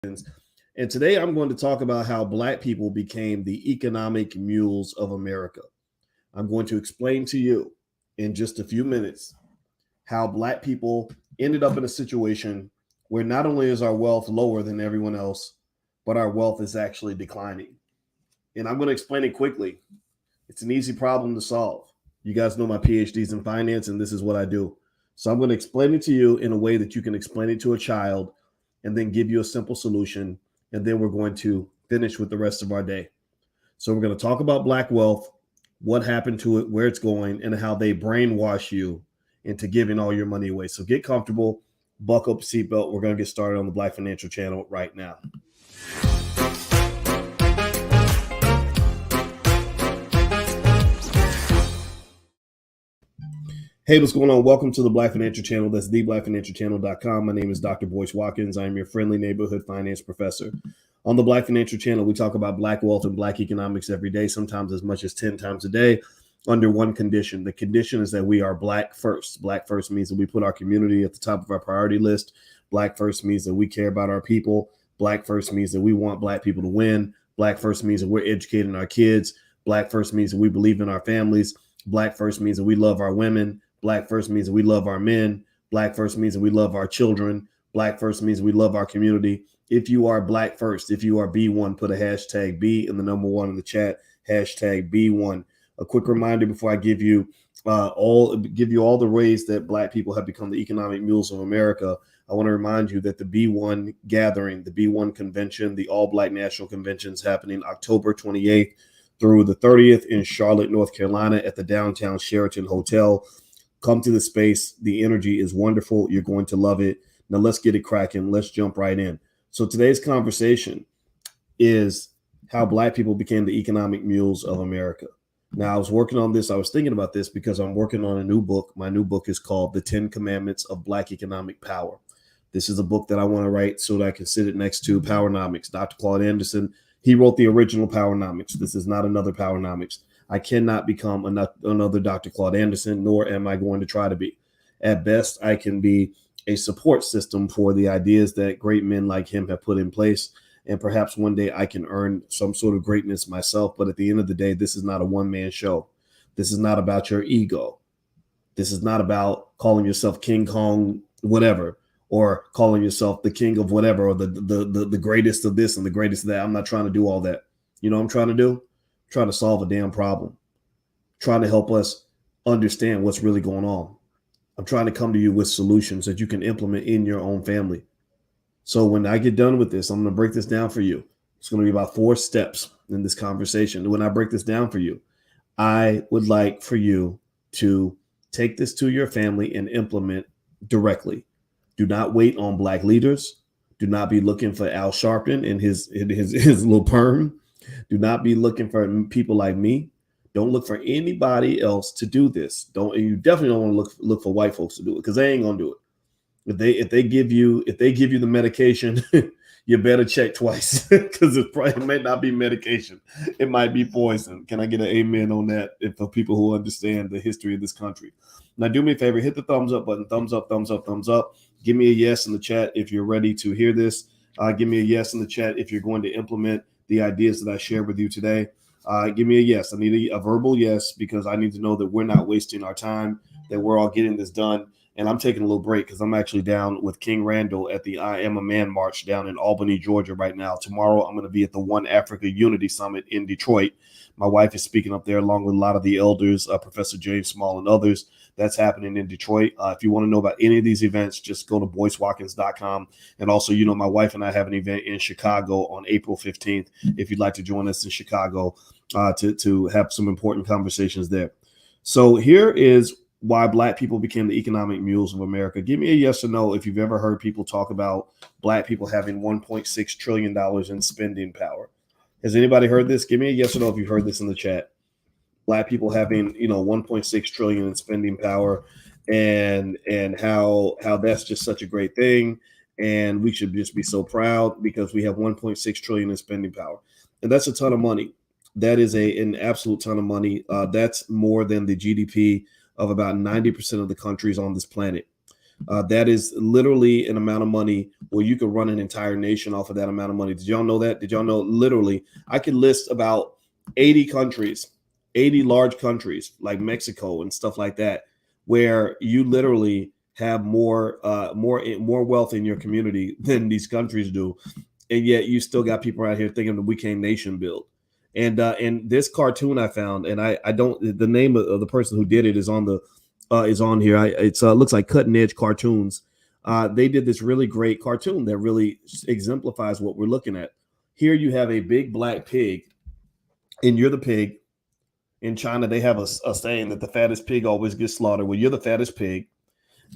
And today I'm going to talk about how Black people became the economic mules of America. I'm going to explain to you in just a few minutes how Black people ended up in a situation where not only is our wealth lower than everyone else, but our wealth is actually declining. And I'm going to explain it quickly. It's an easy problem to solve. You guys know my PhDs in finance, and this is what I do. So I'm going to explain it to you in a way that you can explain it to a child and then give you a simple solution. And then we're going to finish with the rest of our day. So we're going to talk about Black wealth, what happened to it, where it's going, and how they brainwash you into giving all your money away. So get comfortable, buckle up your seatbelt. We're going to get started on the Black Financial Channel right now. Hey, what's going on? Welcome to the Black Financial Channel. That's theblackfinancialchannel.com. My name is Dr. Boyce Watkins. I am your friendly neighborhood finance professor. On the Black Financial Channel, we talk about Black wealth and Black economics every day, sometimes as much as 10 times a day, under one condition. The condition is that we are Black first. Black first means that we put our community at the top of our priority list. Black first means that we care about our people. Black first means that we want Black people to win. Black first means that we're educating our kids. Black first means that we believe in our families. Black first means that we love our women. Black first means that we love our men. Black first means that we love our children. Black first means we love our community. If you are Black first, if you are B1, put a hashtag B in the number one in the chat, hashtag B1. A quick reminder before I give you all the ways that Black people have become the economic mules of America. I want to remind you that the B1 gathering, the B1 convention, the All Black National Convention is happening October 28th through the 30th in Charlotte, North Carolina at the downtown Sheraton Hotel. Come to the space. The energy is wonderful. You're going to love it. Now let's get it cracking. Let's jump right in. So today's conversation is how Black people became the economic mules of America. Now I was working on this. I was thinking about this because I'm working on a new book. My new book is called The 10 Commandments of Black Economic Power. This is a book that I want to write so that I can sit it next to Powernomics. Dr. Claude Anderson, he wrote the original Powernomics. This is not another Powernomics. I cannot become another Dr. Claude Anderson, nor am I going to try to be. At best, I can be a support system for the ideas that great men like him have put in place. And perhaps one day I can earn some sort of greatness myself. But at the end of the day, this is not a one-man show. This is not about your ego. This is not about calling yourself King Kong, whatever, or calling yourself the king of whatever, or the greatest of this and the greatest of that. I'm not trying to do all that. You know what I'm trying to do? Trying to solve a damn problem, trying to help us understand what's really going on. I'm trying to come to you with solutions that you can implement in your own family. So when I get done with this, I'm going to break this down for you. It's going to be about 4 steps in this conversation. When I break this down for you, I would like for you to take this to your family and implement directly. Do not wait on Black leaders. Do not be looking for Al Sharpton and his little perm. Do not be looking for people like me. Don't look for anybody else to do this. You definitely don't want to look for white folks to do it, because they ain't gonna do it. If they give you the medication, you better check twice, because it might not be medication. It might be poison. Can I get an amen on that? For people who understand the history of this country. Now do me a favor, hit the thumbs up button. Thumbs up, thumbs up, thumbs up. Give me a yes in the chat if you're ready to hear this. Give me a yes in the chat if you're going to implement the ideas that I shared with you today. Give me a yes. I need a verbal yes, because I need to know that we're not wasting our time, that we're all getting this done. And I'm taking a little break because I'm actually down with King Randall at the I Am a Man March down in Albany, Georgia right now. Tomorrow, I'm going to be at the One Africa Unity Summit in Detroit. My wife is speaking up there along with a lot of the elders, Professor James Small and others. That's happening in Detroit. If you want to know about any of these events, just go to boycewatkins.com. And also, my wife and I have an event in Chicago on April 15th. If you'd like to join us in Chicago to have some important conversations there. So here is why Black people became the economic mules of America. Give me a yes or no if you've ever heard people talk about Black people having $1.6 trillion in spending power. Has anybody heard this? Give me a yes or no if you've heard this in the chat. Black people having, 1.6 trillion in spending power, and how that's just such a great thing, and we should just be so proud because we have 1.6 trillion in spending power, and that's a ton of money. That is an absolute ton of money. That's more than the GDP of about 90% of the countries on this planet. That is literally an amount of money where you could run an entire nation off of that amount of money. Did y'all know that? Did y'all know literally I could list about 80 countries, 80 large countries like Mexico and stuff like that, where you literally have more wealth in your community than these countries do, and yet you still got people out here thinking that we can't nation build. And this cartoon I found, and I don't, the name of the person who did it is on here. It's looks like Cutting Edge Cartoons. They did this really great cartoon that really exemplifies what we're looking at. Here you have a big black pig, and you're the pig. In China, they have a saying that the fattest pig always gets slaughtered. Well, you're the fattest pig.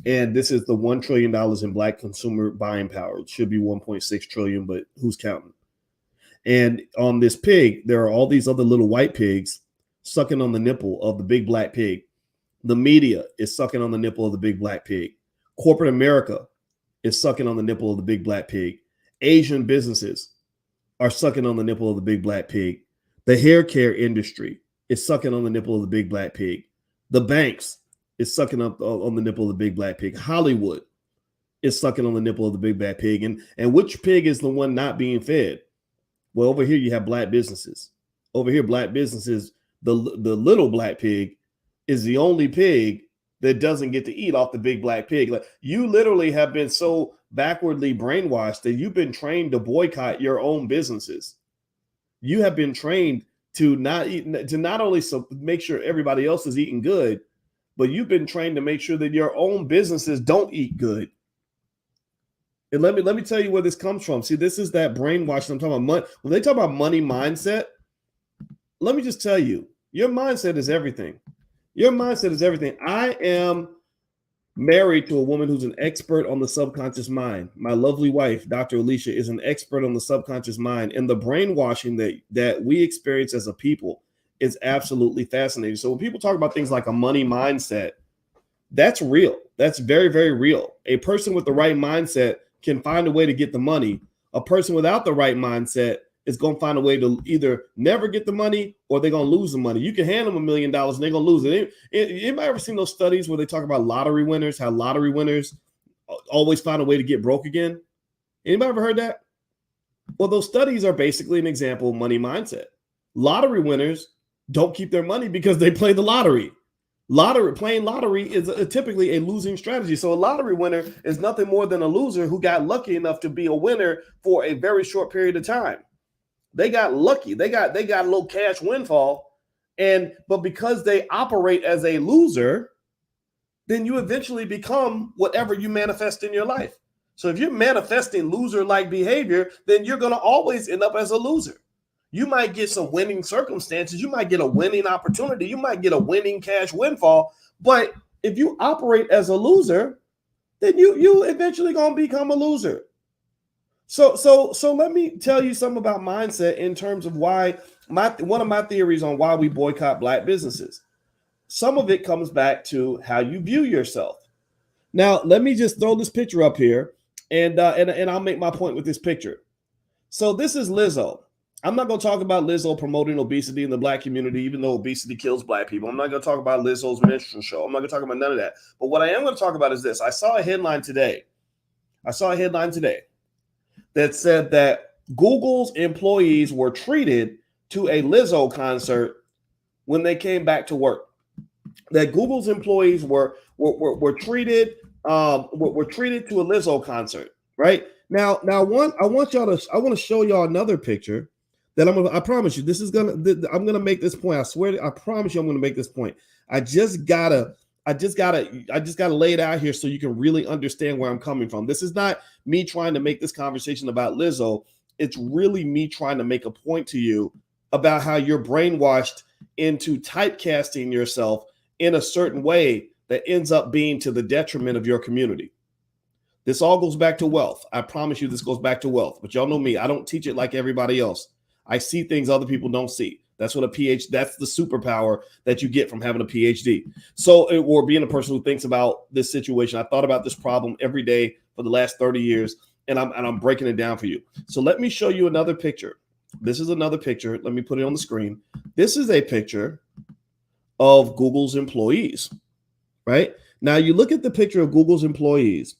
And this is the $1 trillion in black consumer buying power. It should be 1.6 trillion, but who's counting? And on this pig, there are all these other little white pigs sucking on the nipple of the big black pig. The media is sucking on the nipple of the big black pig. Corporate America is sucking on the nipple of the big black pig. Asian businesses are sucking on the nipple of the big black pig. The hair care industry is sucking on the nipple of the big black pig. The banks is sucking up on the nipple of the big black pig. Hollywood is sucking on the nipple of the big black pig. And which pig is the one not being fed? Well, over here you have black businesses. Over here, black businesses, the little black pig is the only pig that doesn't get to eat off the big black pig. Like, you literally have been so backwardly brainwashed that you've been trained to boycott your own businesses. You have been trained to not eat, to not only make sure everybody else is eating good, but you've been trained to make sure that your own businesses don't eat good. And let me tell you where this comes from. See, this is that brainwashing I'm talking about. Money. When they talk about money mindset, let me just tell you, your mindset is everything. Your mindset is everything. I am married to a woman who's an expert on the subconscious mind. My lovely wife, Dr. Alicia, is an expert on the subconscious mind, and the brainwashing that we experience as a people is absolutely fascinating. So when people talk about things like a money mindset, that's real. That's very, very real. A person with the right mindset can find a way to get the money. A person without the right mindset is going to find a way to either never get the money or they're going to lose the money. You can hand them $1 million and they're going to lose it. Anybody ever seen those studies where they talk about lottery winners, how lottery winners always find a way to get broke again? Anybody ever heard that? Well, those studies are basically an example of money mindset. Lottery winners don't keep their money because they play the lottery. Playing lottery is typically a losing strategy. So a lottery winner is nothing more than a loser who got lucky enough to be a winner for a very short period of time. They got lucky. They got a little cash windfall. But because they operate as a loser, then you eventually become whatever you manifest in your life. So if you're manifesting loser-like behavior, then you're going to always end up as a loser. You might get some winning circumstances. You might get a winning opportunity. You might get a winning cash windfall. But if you operate as a loser, then you eventually going to become a loser. So let me tell you something about mindset in terms of why one of my theories on why we boycott black businesses. Some of it comes back to how you view yourself. Now, let me just throw this picture up here, and I'll make my point with this picture. So this is Lizzo. I'm not going to talk about Lizzo promoting obesity in the black community, even though obesity kills black people. I'm not going to talk about Lizzo's minstrel show. I'm not going to talk about none of that. But what I am going to talk about is this. I saw a headline today that said that Google's employees were treated to a Lizzo concert when they came back to work. That Google's employees were treated to a Lizzo concert. Right now, I want to show y'all another picture that I promise you, I'm gonna make this point. I swear, I promise you, I'm gonna make this point. I just gotta lay it out here so you can really understand where I'm coming from. This is not me trying to make this conversation about Lizzo. It's really me trying to make a point to you about how you're brainwashed into typecasting yourself in a certain way that ends up being to the detriment of your community. This all goes back to wealth. I promise you this goes back to wealth. But y'all know me. I don't teach it like everybody else. I see things other people don't see. That's what that's the superpower that you get from having a PhD. Or being a person who thinks about this situation. I thought about this problem every day for the last 30 years, and I'm breaking it down for you. So let me show you another picture. This is another picture. Let me put it on the screen. This is a picture of Google's employees, right? Now you look at the picture of Google's employees.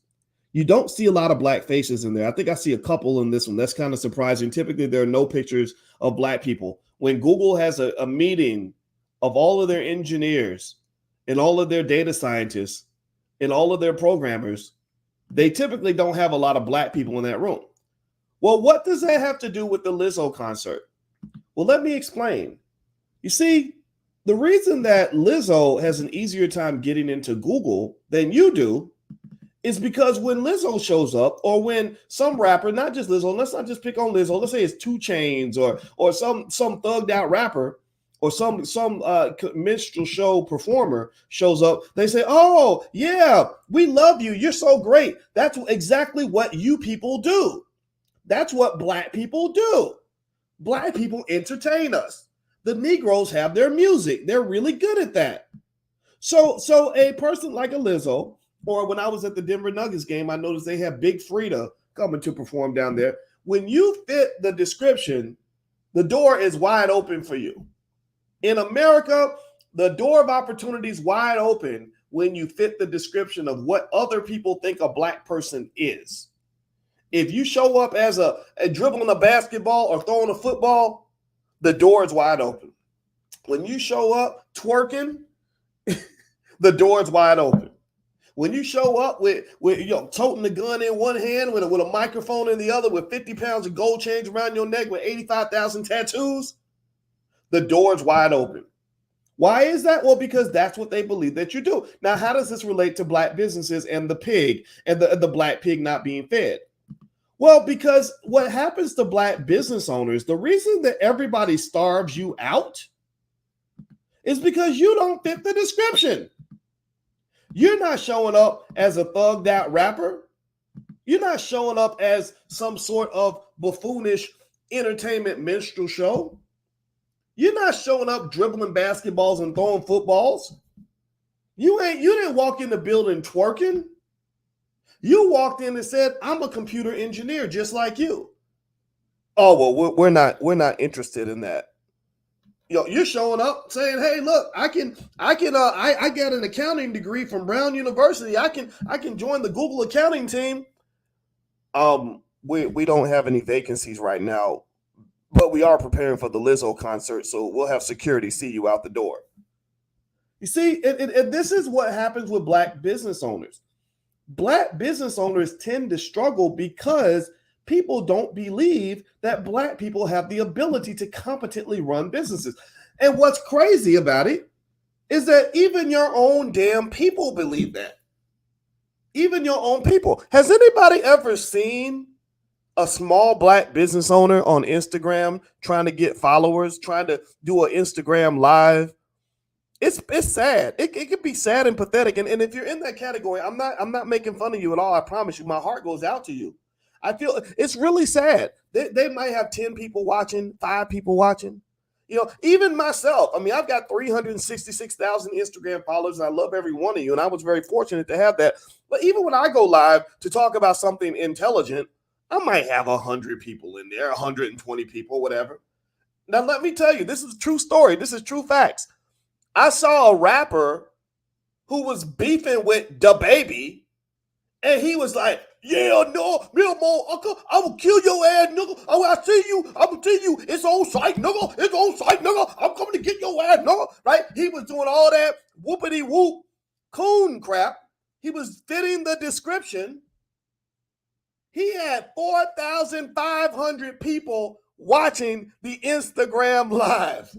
You don't see a lot of black faces in there. I think I see a couple in this one. That's kind of surprising. Typically, there are no pictures of black people. When Google has a meeting of all of their engineers and all of their data scientists and all of their programmers, they typically don't have a lot of black people in that room. Well, what does that have to do with the Lizzo concert? Well, let me explain. You see, the reason that Lizzo has an easier time getting into Google than you do is because when Lizzo shows up, or when some rapper, not just Lizzo, let's not just pick on Lizzo, let's say it's 2 Chainz or some thugged out rapper or some minstrel show performer shows up, they say, oh, yeah, we love you. You're so great. That's exactly what you people do. That's what black people do. Black people entertain us. The Negroes have their music. They're really good at that. So a person like a Lizzo, or when I was at the Denver Nuggets game, I noticed they have Big Frida coming to perform down there. When you fit the description, the door is wide open for you. In America, the door of opportunity is wide open when you fit the description of what other people think a black person is. If you show up as a dribbling a basketball or throwing a football, the door is wide open. When you show up twerking, the door is wide open. When you show up with toting the gun in one hand with a microphone in the other, with 50 pounds of gold chains around your neck with 85,000 tattoos, the door is wide open. Why is that? Well, because that's what they believe that you do. Now, how does this relate to black businesses and the pig and the black pig not being fed? Well, because what happens to black business owners, the reason that everybody starves you out is because you don't fit the description. You're not showing up as a thugged out rapper. You're not showing up as some sort of buffoonish entertainment minstrel show. You're not showing up dribbling basketballs and throwing footballs. You didn't walk in the building twerking. You walked in and said, I'm a computer engineer just like you. Oh, well, we're not interested in that. You're showing up saying, "Hey, look, I got an accounting degree from Brown University. I can join the Google accounting team." We don't have any vacancies right now, but we are preparing for the Lizzo concert, so we'll have security see you out the door. You see, and this is what happens with black business owners. Black business owners tend to struggle because people don't believe that black people have the ability to competently run businesses. And what's crazy about it is that even your own damn people believe that. Even your own people. Has anybody ever seen a small black business owner on Instagram trying to get followers, trying to do an Instagram live? It's sad. It can be sad and pathetic. And if you're in that category, I'm not making fun of you at all. I promise you, my heart goes out to you. I feel it's really sad. They might have 10 people watching, 5 people watching. Even myself, I mean, I've got 366,000 Instagram followers, and I love every one of you, and I was very fortunate to have that. But even when I go live to talk about something intelligent, I might have 100 people in there, 120 people, whatever. Now, let me tell you, this is a true story. This is true facts. I saw a rapper who was beefing with DaBaby, and he was like, "Yeah, no, uncle, I will kill your ass, nigga. Oh, I see you. I will tell you, it's on site, nigga. It's on site, nigga. I'm coming to get your ass, nigga." Right? He was doing all that whoopity whoop coon crap. He was fitting the description. He had 4,500 people watching the Instagram live.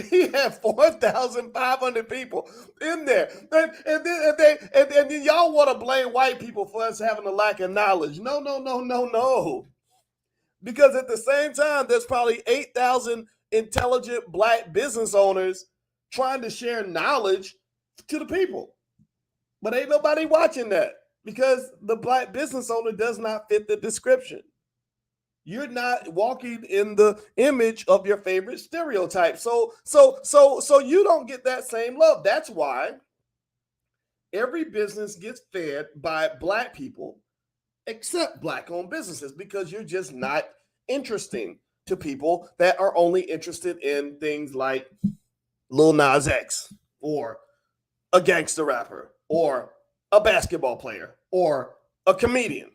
He had 4,500 people in there. And then y'all want to blame white people for us having a lack of knowledge. No. Because at the same time, there's probably 8,000 intelligent black business owners trying to share knowledge to the people. But ain't nobody watching that because the black business owner does not fit the description. You're not walking in the image of your favorite stereotype. So you don't get that same love. That's why every business gets fed by black people except black-owned businesses, because you're just not interesting to people that are only interested in things like Lil Nas X or a gangster rapper or a basketball player or a comedian.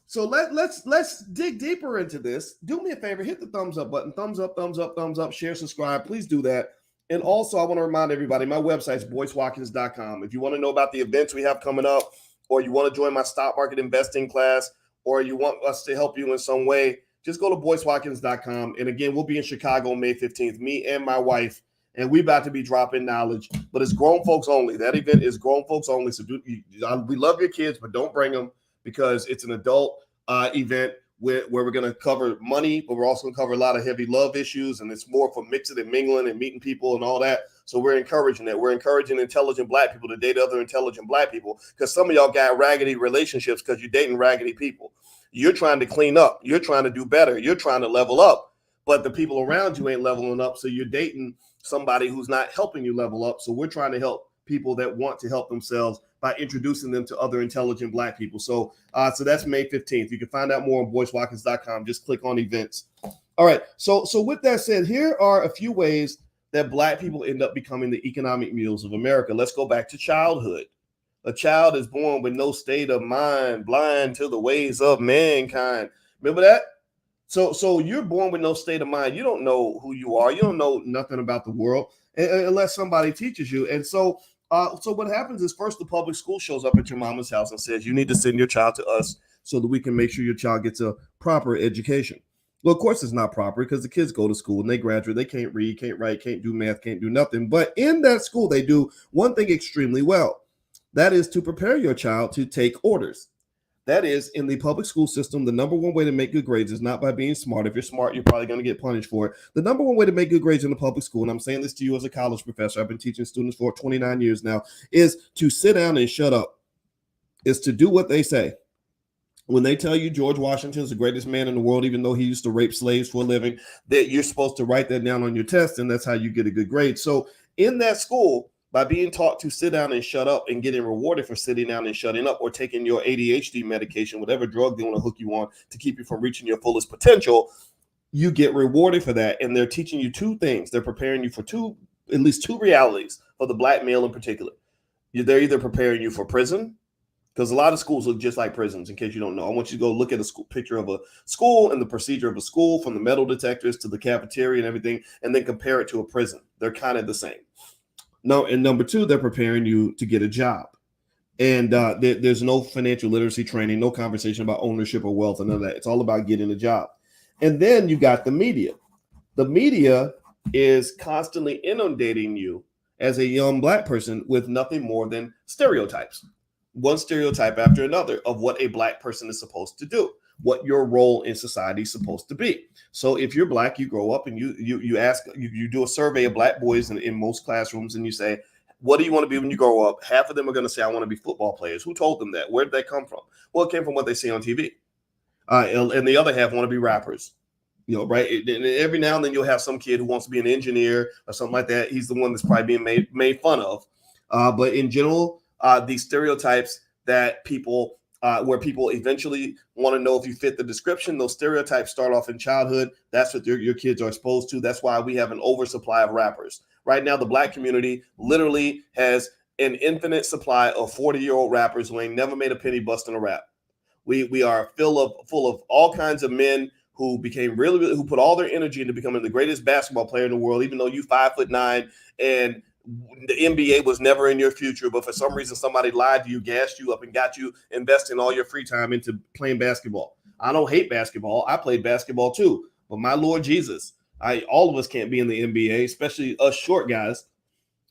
So let's dig deeper into this. Do me a favor, hit the thumbs up button. Thumbs up, thumbs up, thumbs up, share, subscribe. Please do that. And also, I want to remind everybody, my website is boycewatkins.com. If you want to know about the events we have coming up, or you want to join my stock market investing class, or you want us to help you in some way, just go to boycewatkins.com. And again, we'll be in Chicago May 15th, me and my wife, and we're about to be dropping knowledge, but it's grown folks only. That event is grown folks only. So we love your kids, but don't bring them, because it's an adult event where we're going to cover money, but we're also going to cover a lot of heavy love issues, and it's more for mixing and mingling and meeting people and all that. So we're encouraging that. We're encouraging intelligent Black people to date other intelligent Black people, because some of y'all got raggedy relationships because you're dating raggedy people. You're trying to clean up. You're trying to do better. You're trying to level up, but the people around you ain't leveling up, so you're dating somebody who's not helping you level up. So we're trying to help people that want to help themselves by introducing them to other intelligent Black people. So that's May 15th. You can find out more on boycewatkins.com. Just click on events. All right. So with that said, here are a few ways that Black people end up becoming the economic mules of America. Let's go back to childhood. A child is born with no state of mind, blind to the ways of mankind. Remember that? So you're born with no state of mind. You don't know who you are. You don't know nothing about the world unless somebody teaches you. And so what happens is, first the public school shows up at your mama's house and says, you need to send your child to us so that we can make sure your child gets a proper education. Well, of course it's not proper, because the kids go to school and they graduate. They can't read, can't write, can't do math, can't do nothing. But in that school, they do one thing extremely well. That is to prepare your child to take orders. That is, in the public school system, the number one way to make good grades is not by being smart. If you're smart, you're probably going to get punished for it. The number one way to make good grades in the public school, and I'm saying this to you as a college professor, I've been teaching students for 29 years now, is to sit down and shut up. Is to do what they say. When they tell you George Washington is the greatest man in the world, even though he used to rape slaves for a living, that you're supposed to write that down on your test, and that's how you get a good grade. So in that school, by being taught to sit down and shut up and getting rewarded for sitting down and shutting up, or taking your ADHD medication, whatever drug they want to hook you on to keep you from reaching your fullest potential, you get rewarded for that. And they're teaching you two things. They're preparing you for at least two realities for the Black male in particular. They're either preparing you for prison, because a lot of schools look just like prisons. In case you don't know, I want you to go look at a picture of a school and the procedure of a school, from the metal detectors to the cafeteria and everything, and then compare it to a prison. They're kind of the same. No, and number two, they're preparing you to get a job. And there's no financial literacy training, no conversation about ownership or wealth, and none of that. It's all about getting a job. And then you got the media. The media is constantly inundating you as a young Black person with nothing more than stereotypes. One stereotype after another of what a Black person is supposed to do, what your role in society is supposed to be. So if you're Black, you grow up and you do a survey of Black boys in most classrooms, and you say, what do you want to be when you grow up? Half of them are going to say, I want to be football players. Who told them that? Where did that come from? Well, it came from what they see on TV. And the other half want to be rappers. Right? And every now and then you'll have some kid who wants to be an engineer or something like that. He's the one that's probably being made fun of. But in general, these stereotypes that where people eventually want to know if you fit the description, those stereotypes start off in childhood. That's what your kids are exposed to. That's why we have an oversupply of rappers. Right now, the Black community literally has an infinite supply of 40-year-old rappers who ain't never made a penny busting a rap. We are full of all kinds of men who became who put all their energy into becoming the greatest basketball player in the world, even though you 5'9" and the NBA was never in your future, but for some reason somebody lied to you, gassed you up, and got you investing all your free time into playing basketball. I don't hate basketball. I played basketball too, but my Lord Jesus, all of us can't be in the NBA, especially us short guys.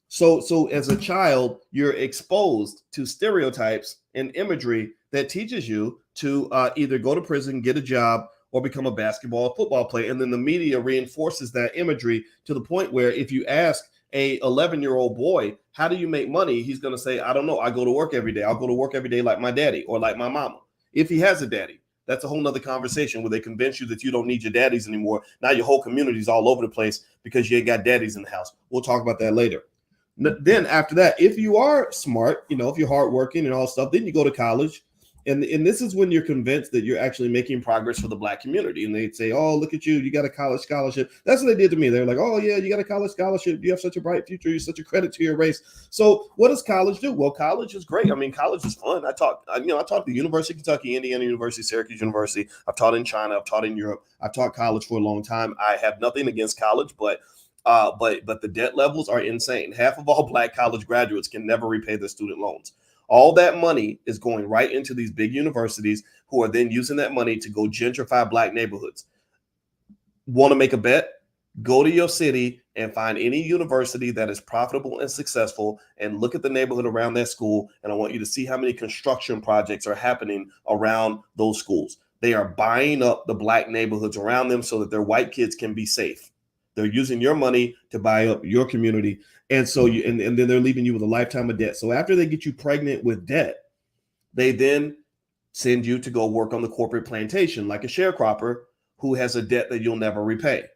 So as a child, you're exposed to stereotypes and imagery that teaches you to either go to prison, get a job, or become a basketball or football player. And then the media reinforces that imagery to the point where if you ask a 11-year-old boy, how do you make money? He's going to say, I don't know. I go to work every day. I'll go to work every day like my daddy or like my mama. If he has a daddy, that's a whole nother conversation where they convince you that you don't need your daddies anymore. Now your whole community's all over the place because you ain't got daddies in the house. We'll talk about that later. Then after that, if you are smart, if you're hardworking and all stuff, then you go to college And this is when you're convinced that you're actually making progress for the Black community. And they'd say, oh, look at you. You got a college scholarship. That's what they did to me. They're like, oh, yeah, you got a college scholarship. You have such a bright future. You're such a credit to your race. So what does college do? Well, college is great. I mean, college is fun. I taught at the University of Kentucky, Indiana University, Syracuse University. I've taught in China. I've taught in Europe. I've taught college for a long time. I have nothing against college, but the debt levels are insane. Half of all Black college graduates can never repay their student loans. All that money is going right into these big universities who are then using that money to go gentrify Black neighborhoods. Want to make a bet? Go to your city and find any university that is profitable and successful and look at the neighborhood around that school. And I want you to see how many construction projects are happening around those schools. They are buying up the Black neighborhoods around them so that their white kids can be safe. They're using your money to buy up your community. And so and then they're leaving you with a lifetime of debt. So after they get you pregnant with debt, they then send you to go work on the corporate plantation like a sharecropper who has a debt that you'll never repay.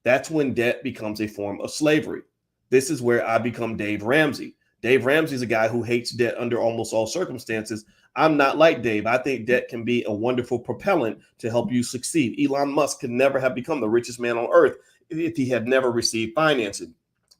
That's when debt becomes a form of slavery. This is where I become Dave Ramsey. Dave Ramsey is a guy who hates debt under almost all circumstances. I'm not like Dave. I think debt can be a wonderful propellant to help you succeed. Elon Musk could never have become the richest man on earth if he had never received financing.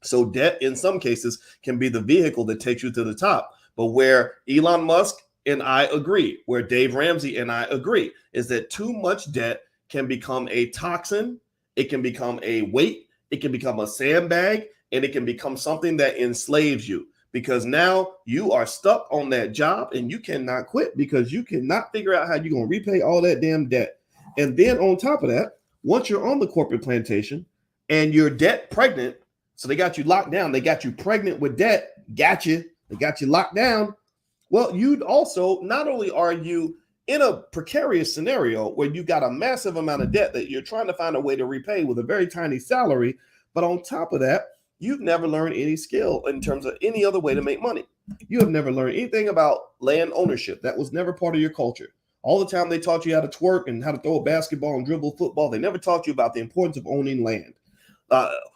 So debt in some cases can be the vehicle that takes you to the top. But where Elon Musk and I agree, where Dave Ramsey and I agree, is that too much debt can become a toxin. It can become a weight. It can become a sandbag, and it can become something that enslaves you because now you are stuck on that job and you cannot quit because you cannot figure out how you're going to repay all that damn debt. And then on top of that, once you're on the corporate plantation and you're debt pregnant, so they got you locked down. They got you pregnant with debt. They got you locked down. Well, you'd also, not only are you in a precarious scenario where you got a massive amount of debt that you're trying to find a way to repay with a very tiny salary, but on top of that, you've never learned any skill in terms of any other way to make money. You have never learned anything about land ownership. That was never part of your culture. All the time they taught you how to twerk and how to throw a basketball and dribble football. They never taught you about the importance of owning land.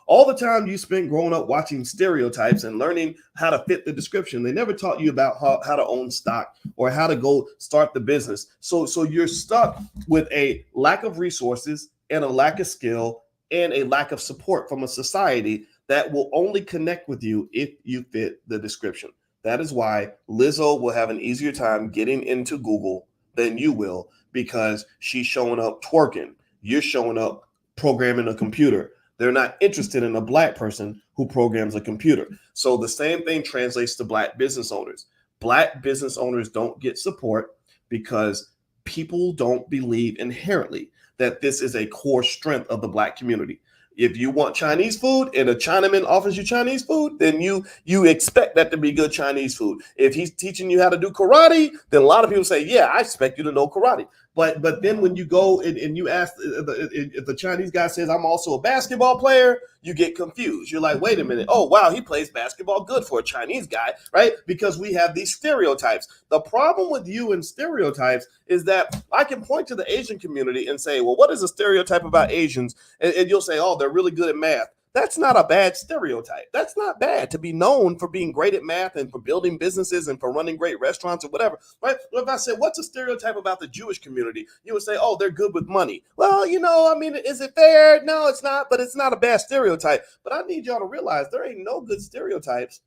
All the time you spent growing up watching Stereotypes and learning how to fit the description, they never taught you about how to own stock or how to go start the business. So you're stuck with a lack of resources and a lack of skill and a lack of support from a society that will only connect with you if you fit the description. That is why Lizzo will have an easier time getting into Google than you will because she's showing up twerking. You're showing up programming a computer. They're not interested in a Black person who programs a computer. So the same thing translates to Black business owners. Black business owners don't get support because people don't believe inherently that this is a core strength of the Black community. If you want Chinese food and a Chinaman offers you Chinese food, then you expect that to be good Chinese food. If he's teaching you how to do karate, then a lot of people say, yeah, I expect you to know karate. But then when you go and you ask if the Chinese guy says, I'm also a basketball player, you get confused. You're like, wait a minute. Oh, wow, he plays basketball good for a Chinese guy, right? Because we have these stereotypes. The problem with you and stereotypes is that I can point to the Asian community and say, well, what is a stereotype about Asians? And you'll say, oh, they're really good at math. That's not a bad stereotype. That's not bad to be known for being great at math and for building businesses and for running great restaurants or whatever, right? If I said, what's a stereotype about the Jewish community? You would say, oh, they're good with money. Well, I mean, is it fair? No, it's not, but it's not a bad stereotype. But I need y'all to realize there ain't no good stereotypes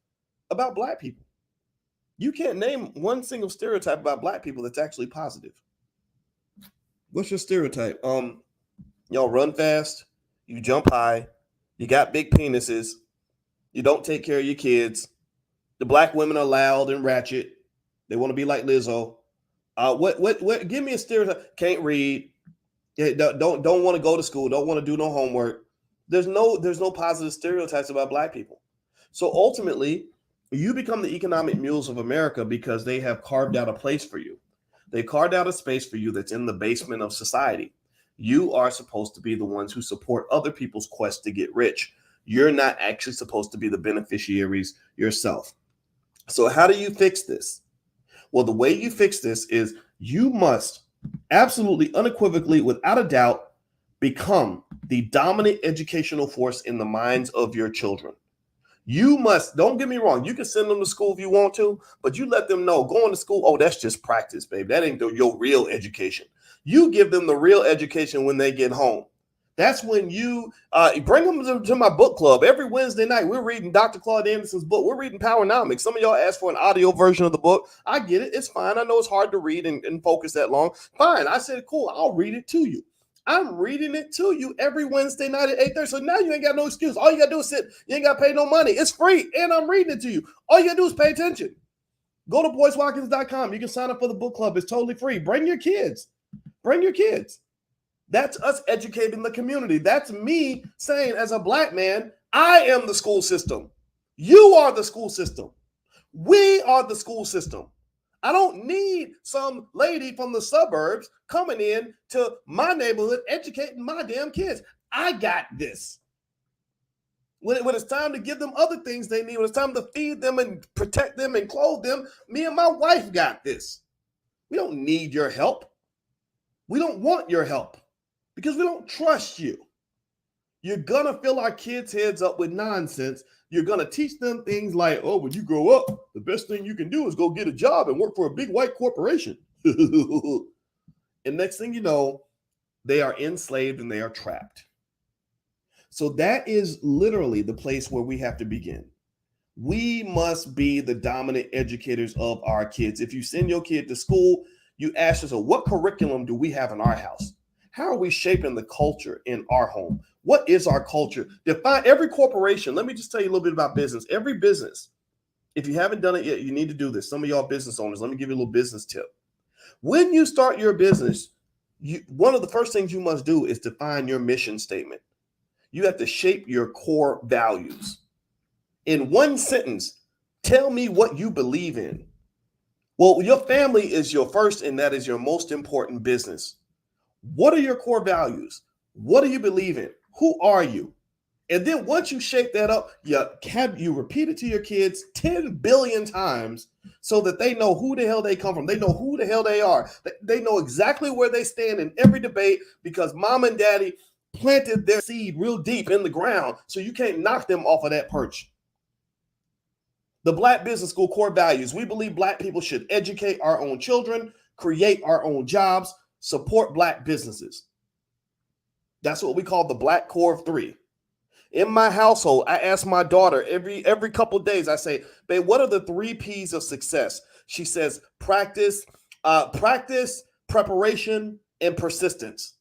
about Black people. You can't name one single stereotype about Black people that's actually positive. What's your stereotype? Y'all run fast, you jump high, you got big penises. You don't take care of your kids. The Black women are loud and ratchet. They want to be like Lizzo. What? Give me a stereotype. Can't read. Don't want to go to school. Don't want to do no homework. There's no positive stereotypes about Black people. So ultimately, you become the economic mules of America because they have carved out a place for you. They carved out a space for you that's in the basement of society. You are supposed to be the ones who support other people's quest to get rich. You're not actually supposed to be the beneficiaries yourself. So how do you fix this? Well, the way you fix this is you must absolutely, unequivocally, without a doubt, become the dominant educational force in the minds of your children. You must, don't get me wrong, you can send them to school if you want to, but you let them know going to school, oh, that's just practice, baby. That ain't your real education. You give them the real education when they get home. That's when you bring them to my book club. Every Wednesday night, we're reading Dr. Claude Anderson's book. We're reading Powernomics. Some of y'all asked for an audio version of the book. I get it. It's fine. I know it's hard to read and focus that long. Fine. I said, cool, I'll read it to you. I'm reading it to you every Wednesday night at 8:30. So now you ain't got no excuse. All you got to do is sit. You ain't got to pay no money. It's free, and I'm reading it to you. All you got to do is pay attention. Go to boycewatkins.com. You can sign up for the book club. It's totally free. Bring your kids. Bring your kids. That's us educating the community. That's me saying, as a Black man, I am the school system. You are the school system. We are the school system. I don't need some lady from the suburbs coming in to my neighborhood educating my damn kids. I got this. When it's time to give them other things they need, when it's time to feed them and protect them and clothe them, me and my wife got this. We don't need your help. We don't want your help because we don't trust you. You're going to fill our kids' heads up with nonsense. You're going to teach them things like, oh, when you grow up, the best thing you can do is go get a job and work for a big white corporation. And next thing you know, they are enslaved and they are trapped. So that is literally the place where we have to begin. We must be the dominant educators of our kids. If you send your kid to school, you ask yourself, what curriculum do we have in our house? How are we shaping the culture in our home? What is our culture? Define every corporation. Let me just tell you a little bit about business. Every business, if you haven't done it yet, you need to do this. Some of y'all business owners, let me give you a little business tip. When you start your business, one of the first things you must do is define your mission statement. You have to shape your core values. In one sentence, tell me what you believe in. Well, your family is your first, and that is your most important business. What are your core values? What do you believe in? Who are you? And then once you shape that up, you repeat it to your kids 10 billion times so that they know who the hell they come from. They know who the hell they are. They know exactly where they stand in every debate because mom and daddy planted their seed real deep in the ground, so you can't knock them off of that perch. The Black Business School core values. We believe Black people should educate our own children, create our own jobs, support Black businesses. That's what we call the Black Core of 3. In my household, I ask my daughter every couple of days, I say, babe, what are the 3 P's of success? She says, practice, preparation, and persistence.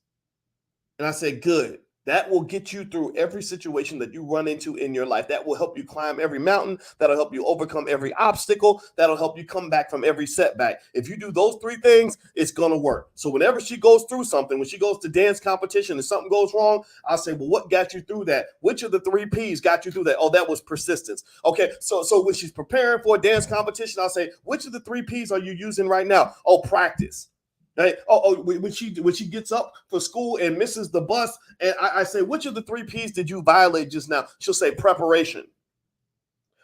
And I say, good. That will get you through every situation that you run into in your life. That will help you climb every mountain. That'll help you overcome every obstacle. That'll help you come back from every setback. If you do those 3 things, it's going to work. So whenever she goes through something, when she goes to dance competition and something goes wrong, I'll say, well, what got you through that? Which of the 3 P's got you through that? Oh, that was persistence. Okay, so when she's preparing for a dance competition, I'll say, which of the 3 P's are you using right now? Oh, practice. Right? When she gets up for school and misses the bus, and I say, which of the 3 P's did you violate just now? She'll say preparation.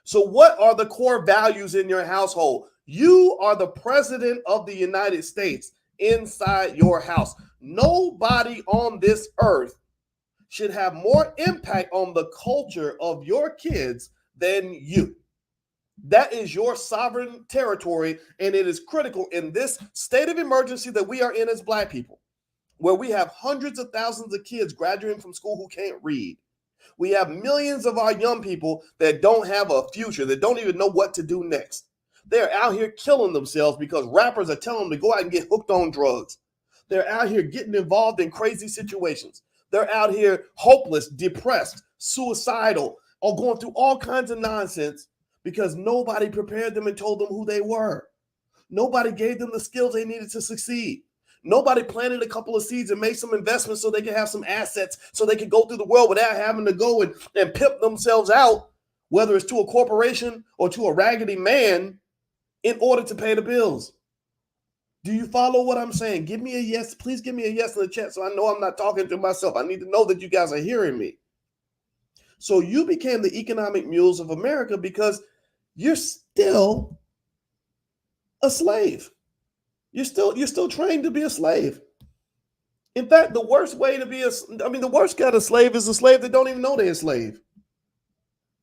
So what are the core values in your household? You are the president of the United States inside your house. Nobody on this earth should have more impact on the culture of your kids than you. That is your sovereign territory, and it is critical in this state of emergency that we are in as Black people, where we have hundreds of thousands of kids graduating from school who can't read. We have millions of our young people that don't have a future, that don't even know what to do next. They're out here killing themselves because rappers are telling them to go out and get hooked on drugs. They're out here getting involved in crazy situations. They're out here hopeless, depressed, suicidal, or going through all kinds of nonsense because nobody prepared them and told them who they were. Nobody gave them the skills they needed to succeed. Nobody planted a couple of seeds and made some investments so they could have some assets so they could go through the world without having to go and pimp themselves out, whether it's to a corporation or to a raggedy man, in order to pay the bills. Do you follow what I'm saying? Give me a yes. Please give me a yes in the chat so I know I'm not talking to myself. I need to know that you guys are hearing me. So you became the economic mules of America because you're still a slave. You're still trained to be a slave. In fact, the worst way to be the worst kind of slave is a slave that don't even know they're a slave.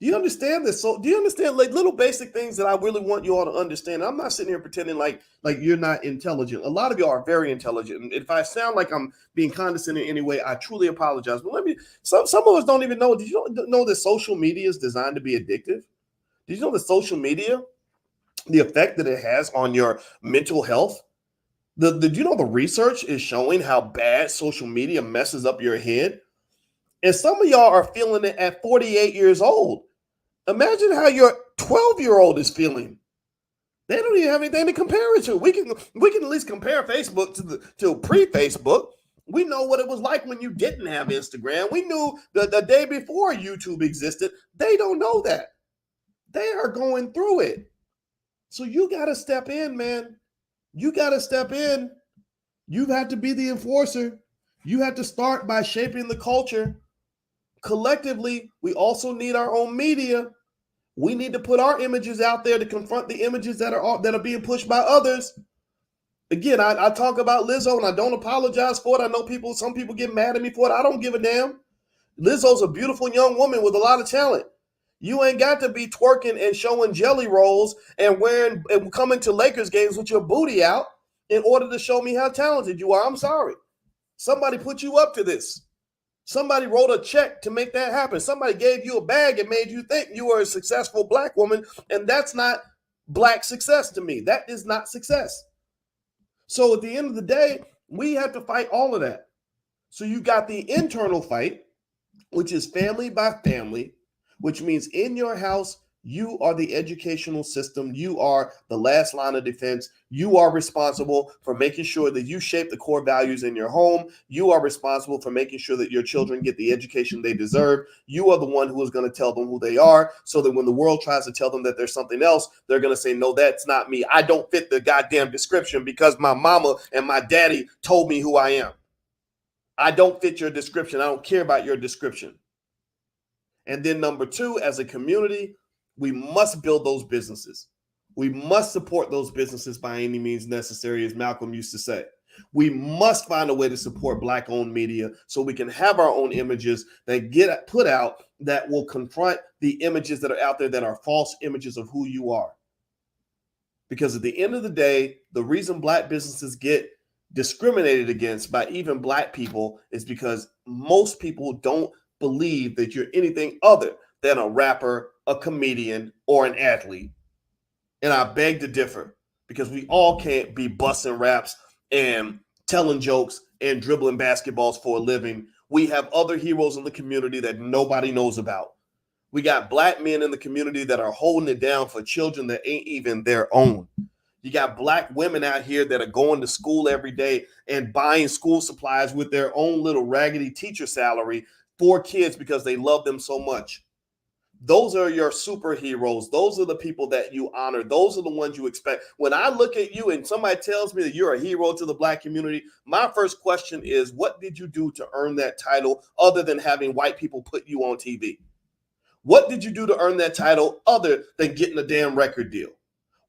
Do you understand this? So do you understand like little basic things that I really want you all to understand? I'm not sitting here pretending like you're not intelligent. A lot of you are very intelligent. And if I sound like I'm being condescending in any way, I truly apologize. But let me some of us don't even know. Did you know that social media is designed to be addictive? Did you know that social media, the effect that it has on your mental health? Did you know the research is showing how bad social media messes up your head? And some of y'all are feeling it at 48 years old. Imagine how your 12-year-old is feeling. They don't even have anything to compare it to. We can at least compare Facebook to pre-Facebook. We know what it was like when you didn't have Instagram. We knew the day before YouTube existed. They don't know that. They are going through it. So you got to step in, man. You got to step in. You have to be the enforcer. You have to start by shaping the culture. Collectively, we also need our own media. We need to put our images out there to confront the images that are being pushed by others. Again, I talk about Lizzo and I don't apologize for it. I know some people get mad at me for it. I don't give a damn. Lizzo's a beautiful young woman with a lot of talent. You ain't got to be twerking and showing jelly rolls and wearing and coming to Lakers games with your booty out in order to show me how talented you are. I'm sorry. Somebody put you up to this. Somebody wrote a check to make that happen. Somebody gave you a bag and made you think you were a successful Black woman, and that's not Black success to me. That is not success. So at the end of the day, we have to fight all of that. So you got the internal fight, which is family by family, which means in your house, you are the educational system. You are the last line of defense. You are responsible for making sure that you shape the core values in your home. You are responsible for making sure that your children get the education they deserve. You are the one who is going to tell them who they are so that when the world tries to tell them that there's something else, they're going to say, no, that's not me. I don't fit the goddamn description because my mama and my daddy told me who I am. I don't fit your description. I don't care about your description. And then number two, as a community, we must build those businesses. We must support those businesses by any means necessary, as Malcolm used to say. We must find a way to support Black-owned media so we can have our own images that get put out that will confront the images that are out there that are false images of who you are. Because at the end of the day, the reason Black businesses get discriminated against by even Black people is because most people don't believe that you're anything other than a rapper, a comedian, or an athlete. And I beg to differ because we all can't be busting raps and telling jokes and dribbling basketballs for a living. We have other heroes in the community that nobody knows about. We got Black men in the community that are holding it down for children that ain't even their own. You got Black women out here that are going to school every day and buying school supplies with their own little raggedy teacher salary for kids because they love them so much. Those are your superheroes. Those are the people that you honor. Those are the ones you expect. When I look at you and somebody tells me that you're a hero to the Black community, my first question is, what did you do to earn that title other than having white people put you on TV? What did you do to earn that title other than getting a damn record deal?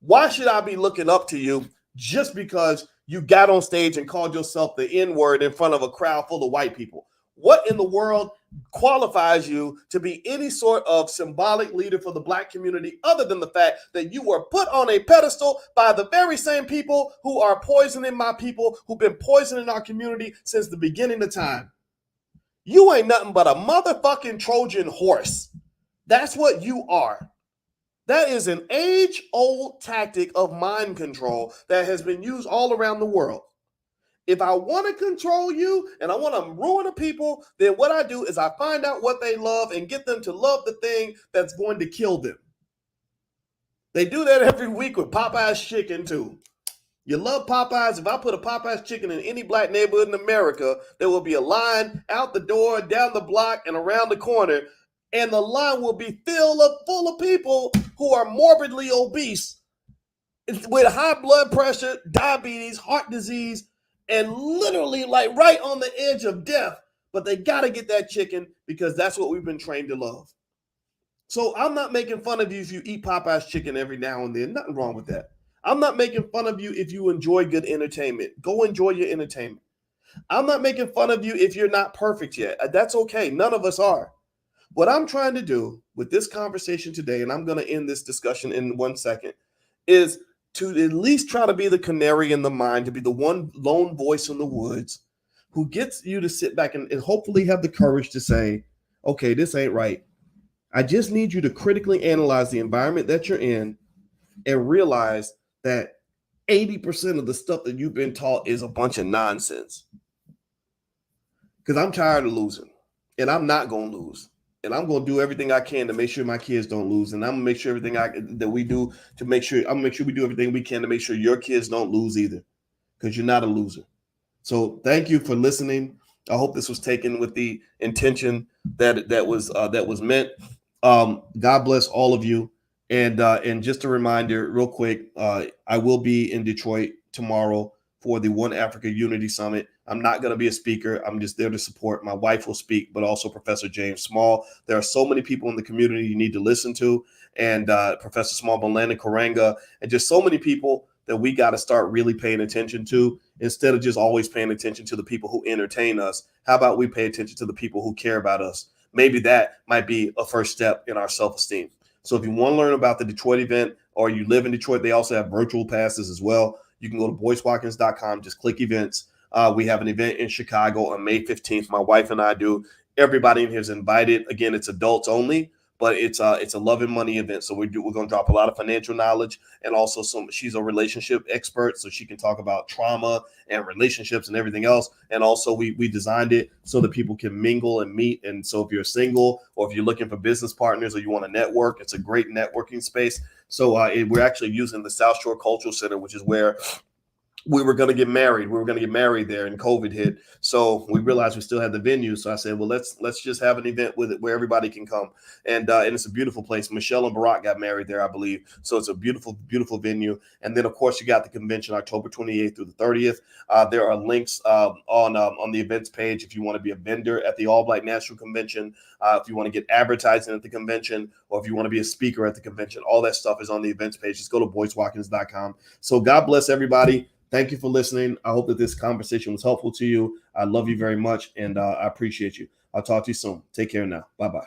Why should I be looking up to you just because you got on stage and called yourself the N-word in front of a crowd full of white people? What in the world qualifies you to be any sort of symbolic leader for the Black community other than the fact that you were put on a pedestal by the very same people who are poisoning my people, who've been poisoning our community since the beginning of time? You ain't nothing but a motherfucking Trojan horse. That's what you are. That is an age-old tactic of mind control that has been used all around the world. If I want to control you and I want to ruin the people, then what I do is I find out what they love and get them to love the thing that's going to kill them. They do that every week with Popeye's chicken too. You love Popeyes. If I put a Popeye's chicken in any Black neighborhood in America, there will be a line out the door, down the block, and around the corner, and the line will be full of people who are morbidly obese with high blood pressure, diabetes, heart disease, and literally like right on the edge of death, but they got to get that chicken because that's what we've been trained to love. So I'm not making fun of you if you eat Popeye's chicken every now and then. Nothing wrong with that. I'm not making fun of you if you enjoy good entertainment. Go enjoy your entertainment. I'm not making fun of you if you're not perfect yet. That's okay. None of us are. What I'm trying to do with this conversation today, and I'm going to end this discussion in 1 second, is to at least try to be the canary in the mine, to be the one lone voice in the woods who gets you to sit back and hopefully have the courage to say, okay, this ain't right. I just need you to critically analyze the environment that you're in and realize that 80% of the stuff that you've been taught is a bunch of nonsense. Because I'm tired of losing, and I'm not going to lose. And I'm going to do everything I can to make sure my kids don't lose. And I'm going to make sure everything that we do to make sure, I'm going to make sure we do everything we can to make sure your kids don't lose either, because you're not a loser. So thank you for listening. I hope this was taken with the intention that was meant. God bless all of you. And just a reminder, real quick, I will be in Detroit tomorrow for the One Africa Unity Summit. I'm not going to be a speaker. I'm just there to support. My wife will speak, but also Professor James Small. There are so many people in the community you need to listen to, and Professor Small, Belanda Karanga, and just so many people that we got to start really paying attention to, instead of just always paying attention to the people who entertain us. How about we pay attention to the people who care about us? Maybe that might be a first step in our self-esteem. So if you want to learn about the Detroit event, or you live in Detroit, they also have virtual passes as well. You can go to boycewatkins.com, just click events. We have an event in Chicago on May 15th. My wife and I do. Everybody in here is invited. Again, it's adults only, but it's a love and money event. So we're going to drop a lot of financial knowledge, and also she's a relationship expert, so she can talk about trauma and relationships and everything else. And also we designed it so that people can mingle and meet. And so if you're single, or if you're looking for business partners, or you want to network, it's a great networking space. So we're actually using the South Shore Cultural Center, which is where we were going to get married. We were going to get married there, and COVID hit. So we realized we still had the venue. So I said, well, let's just have an event with it where everybody can come. And it's a beautiful place. Michelle and Barack got married there, I believe. So it's a beautiful, beautiful venue. And then, of course, you got the convention October 28th through the 30th. There are links on the events page if you want to be a vendor at the All Black National Convention, if you want to get advertising at the convention, or if you want to be a speaker at the convention. All that stuff is on the events page. Just go to boycewatkins.com. So God bless everybody. Thank you for listening. I hope that this conversation was helpful to you. I love you very much, and I appreciate you. I'll talk to you soon. Take care now. Bye-bye.